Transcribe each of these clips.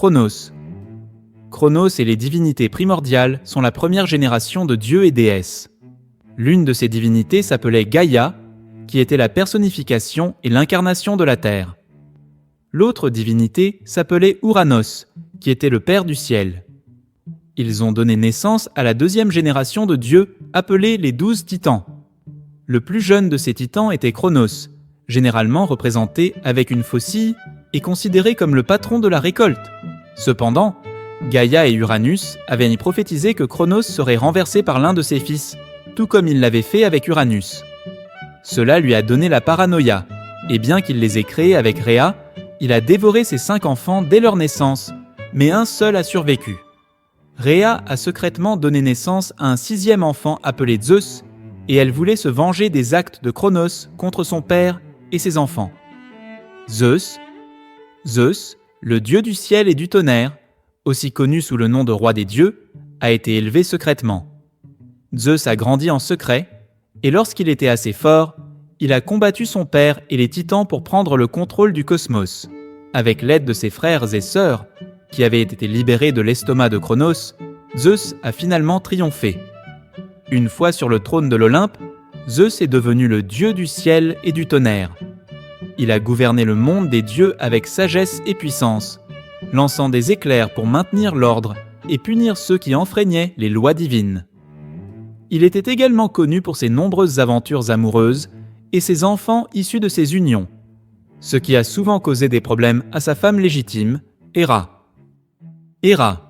Chronos. Chronos et les divinités primordiales sont la première génération de dieux et déesses. L'une de ces divinités s'appelait Gaïa, qui était la personnification et l'incarnation de la Terre. L'autre divinité s'appelait Ouranos, qui était le père du ciel. Ils ont donné naissance à la deuxième génération de dieux, appelés les 12 titans. Le plus jeune de ces titans était Chronos, généralement représenté avec une faucille et considéré comme le patron de la récolte. Cependant, Gaïa et Uranus avaient prophétisé que Chronos serait renversé par l'un de ses fils, tout comme il l'avait fait avec Uranus. Cela lui a donné la paranoïa, et bien qu'il les ait créés avec Rhea, il a dévoré ses 5 enfants dès leur naissance, mais un seul a survécu. Rhea a secrètement donné naissance à un 6e enfant appelé Zeus, et elle voulait se venger des actes de Chronos contre son père et ses enfants. Zeus, le dieu du ciel et du tonnerre, aussi connu sous le nom de roi des dieux, a été élevé secrètement. Zeus a grandi en secret, et lorsqu'il était assez fort, il a combattu son père et les titans pour prendre le contrôle du cosmos. Avec l'aide de ses frères et sœurs, qui avaient été libérés de l'estomac de Chronos, Zeus a finalement triomphé. Une fois sur le trône de l'Olympe, Zeus est devenu le dieu du ciel et du tonnerre. Il a gouverné le monde des dieux avec sagesse et puissance, lançant des éclairs pour maintenir l'ordre et punir ceux qui enfreignaient les lois divines. Il était également connu pour ses nombreuses aventures amoureuses et ses enfants issus de ses unions, ce qui a souvent causé des problèmes à sa femme légitime, Héra. Héra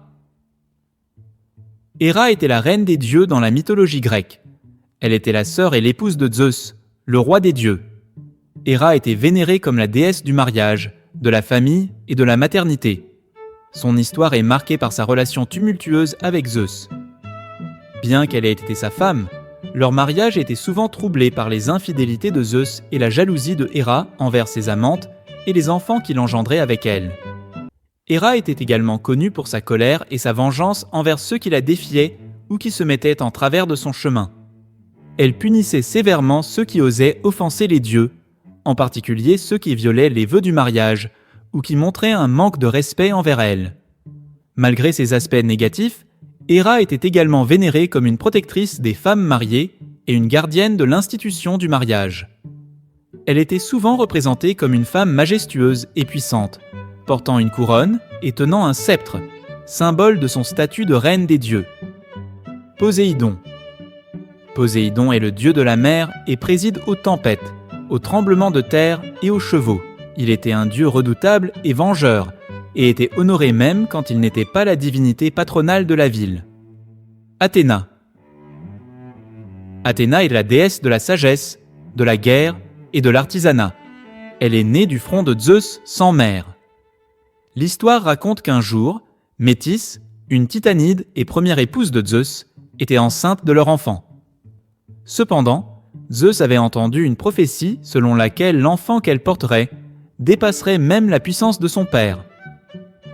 était la reine des dieux dans la mythologie grecque. Elle était la sœur et l'épouse de Zeus, le roi des dieux. Héra était vénérée comme la déesse du mariage, de la famille et de la maternité. Son histoire est marquée par sa relation tumultueuse avec Zeus. Bien qu'elle ait été sa femme, leur mariage était souvent troublé par les infidélités de Zeus et la jalousie de Héra envers ses amantes et les enfants qu'il engendrait avec elle. Héra était également connue pour sa colère et sa vengeance envers ceux qui la défiaient ou qui se mettaient en travers de son chemin. Elle punissait sévèrement ceux qui osaient offenser les dieux, en particulier ceux qui violaient les vœux du mariage ou qui montraient un manque de respect envers elle. Malgré ses aspects négatifs, Héra était également vénérée comme une protectrice des femmes mariées et une gardienne de l'institution du mariage. Elle était souvent représentée comme une femme majestueuse et puissante, portant une couronne et tenant un sceptre, symbole de son statut de reine des dieux. Poséidon est le dieu de la mer et préside aux tempêtes, aux tremblements de terre et aux chevaux. Il était un dieu redoutable et vengeur, et était honoré même quand il n'était pas la divinité patronale de la ville. Athéna est la déesse de la sagesse, de la guerre et de l'artisanat. Elle est née du front de Zeus sans mère. L'histoire raconte qu'un jour, Métis, une titanide et première épouse de Zeus, était enceinte de leur enfant. Cependant, Zeus avait entendu une prophétie selon laquelle l'enfant qu'elle porterait dépasserait même la puissance de son père.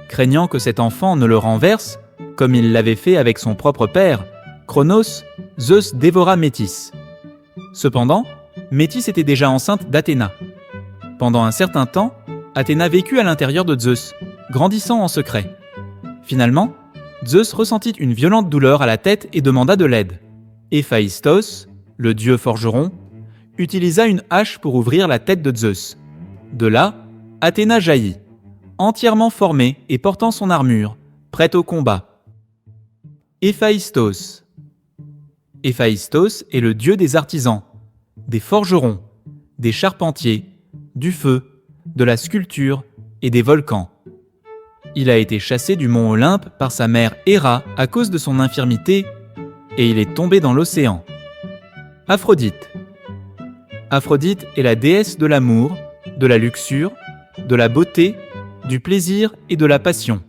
Craignant que cet enfant ne le renverse, comme il l'avait fait avec son propre père, Chronos, Zeus dévora Métis. Cependant, Métis était déjà enceinte d'Athéna. Pendant un certain temps, Athéna vécut à l'intérieur de Zeus, grandissant en secret. Finalement, Zeus ressentit une violente douleur à la tête et demanda de l'aide. Héphaïstos, le dieu forgeron, utilisa une hache pour ouvrir la tête de Zeus. De là, Athéna jaillit, entièrement formée et portant son armure, prête au combat. Héphaïstos est le dieu des artisans, des forgerons, des charpentiers, du feu, de la sculpture et des volcans. Il a été chassé du mont Olympe par sa mère Héra à cause de son infirmité et il est tombé dans l'océan. Aphrodite est la déesse de l'amour, de la luxure, de la beauté, du plaisir et de la passion.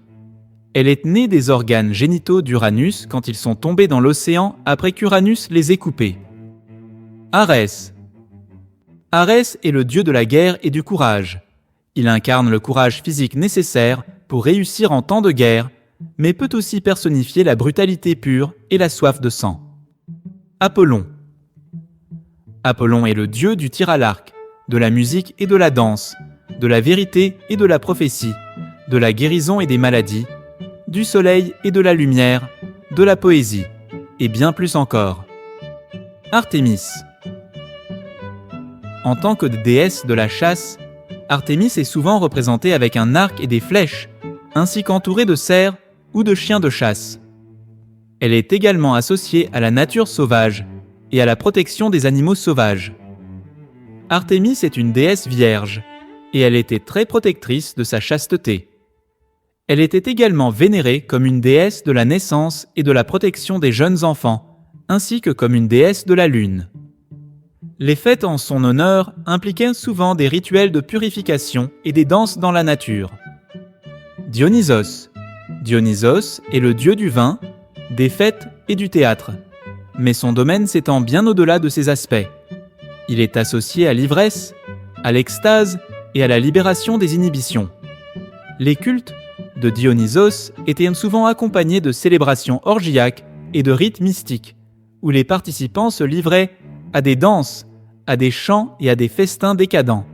Elle est née des organes génitaux d'Uranus quand ils sont tombés dans l'océan après qu'Uranus les ait coupés. Arès est le dieu de la guerre et du courage. Il incarne le courage physique nécessaire pour réussir en temps de guerre, mais peut aussi personnifier la brutalité pure et la soif de sang. Apollon est le dieu du tir à l'arc, de la musique et de la danse, de la vérité et de la prophétie, de la guérison et des maladies, du soleil et de la lumière, de la poésie, et bien plus encore. Artémis. En tant que déesse de la chasse, Artémis est souvent représentée avec un arc et des flèches, ainsi qu'entourée de cerfs ou de chiens de chasse. Elle est également associée à la nature sauvage et à la protection des animaux sauvages. Artémis est une déesse vierge, et elle était très protectrice de sa chasteté. Elle était également vénérée comme une déesse de la naissance et de la protection des jeunes enfants, ainsi que comme une déesse de la lune. Les fêtes en son honneur impliquaient souvent des rituels de purification et des danses dans la nature. Dionysos. Dionysos est le dieu du vin, des fêtes et du théâtre, mais son domaine s'étend bien au-delà de ces aspects. Il est associé à l'ivresse, à l'extase et à la libération des inhibitions. Les cultes de Dionysos étaient souvent accompagnés de célébrations orgiaques et de rites mystiques, où les participants se livraient à des danses, à des chants et à des festins décadents.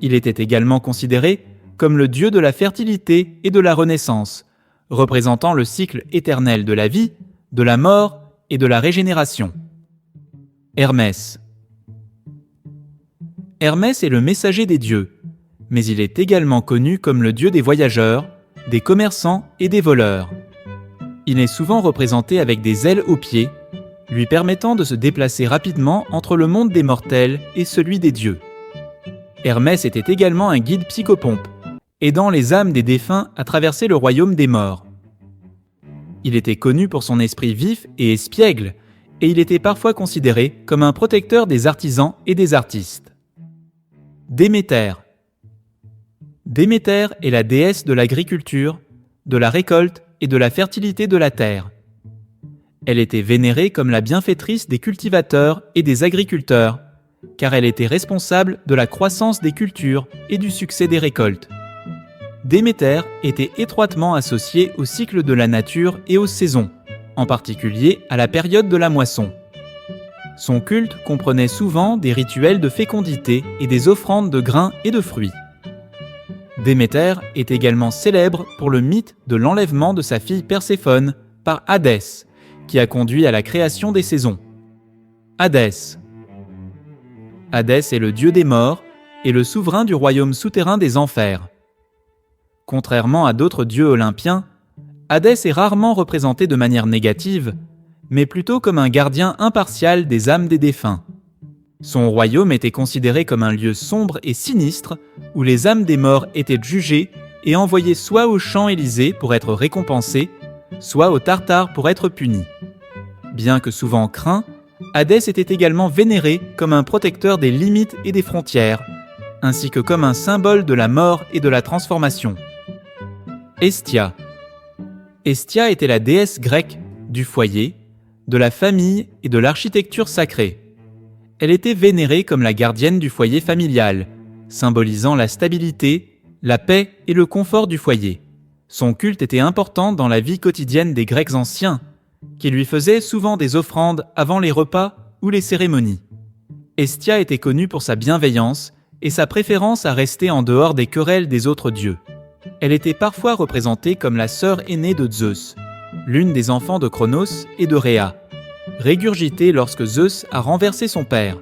Il était également considéré comme le dieu de la fertilité et de la renaissance, représentant le cycle éternel de la vie, de la mort et de la régénération. Hermès. Hermès est le messager des dieux, mais il est également connu comme le dieu des voyageurs, des commerçants et des voleurs. Il est souvent représenté avec des ailes aux pieds, lui permettant de se déplacer rapidement entre le monde des mortels et celui des dieux. Hermès était également un guide psychopompe, aidant les âmes des défunts à traverser le royaume des morts. Il était connu pour son esprit vif et espiègle, et il était parfois considéré comme un protecteur des artisans et des artistes. Déméter. Déméter est la déesse de l'agriculture, de la récolte et de la fertilité de la terre. Elle était vénérée comme la bienfaitrice des cultivateurs et des agriculteurs, car elle était responsable de la croissance des cultures et du succès des récoltes. Déméter était étroitement associée au cycle de la nature et aux saisons, en particulier à la période de la moisson. Son culte comprenait souvent des rituels de fécondité et des offrandes de grains et de fruits. Déméter est également célèbre pour le mythe de l'enlèvement de sa fille Perséphone par Hadès, qui a conduit à la création des saisons. Hadès. Hadès est le dieu des morts et le souverain du royaume souterrain des enfers. Contrairement à d'autres dieux olympiens, Hadès est rarement représenté de manière négative, mais plutôt comme un gardien impartial des âmes des défunts. Son royaume était considéré comme un lieu sombre et sinistre où les âmes des morts étaient jugées et envoyées soit au champ Élysée pour être récompensées, soit au Tartare pour être punies. Bien que souvent craint, Hadès était également vénéré comme un protecteur des limites et des frontières, ainsi que comme un symbole de la mort et de la transformation. Hestia. Hestia était la déesse grecque du foyer, de la famille et de l'architecture sacrée. Elle était vénérée comme la gardienne du foyer familial, symbolisant la stabilité, la paix et le confort du foyer. Son culte était important dans la vie quotidienne des Grecs anciens, qui lui faisaient souvent des offrandes avant les repas ou les cérémonies. Hestia était connue pour sa bienveillance et sa préférence à rester en dehors des querelles des autres dieux. Elle était parfois représentée comme la sœur aînée de Zeus, l'une des enfants de Cronos et de Rhéa, régurgitée lorsque Zeus a renversé son père.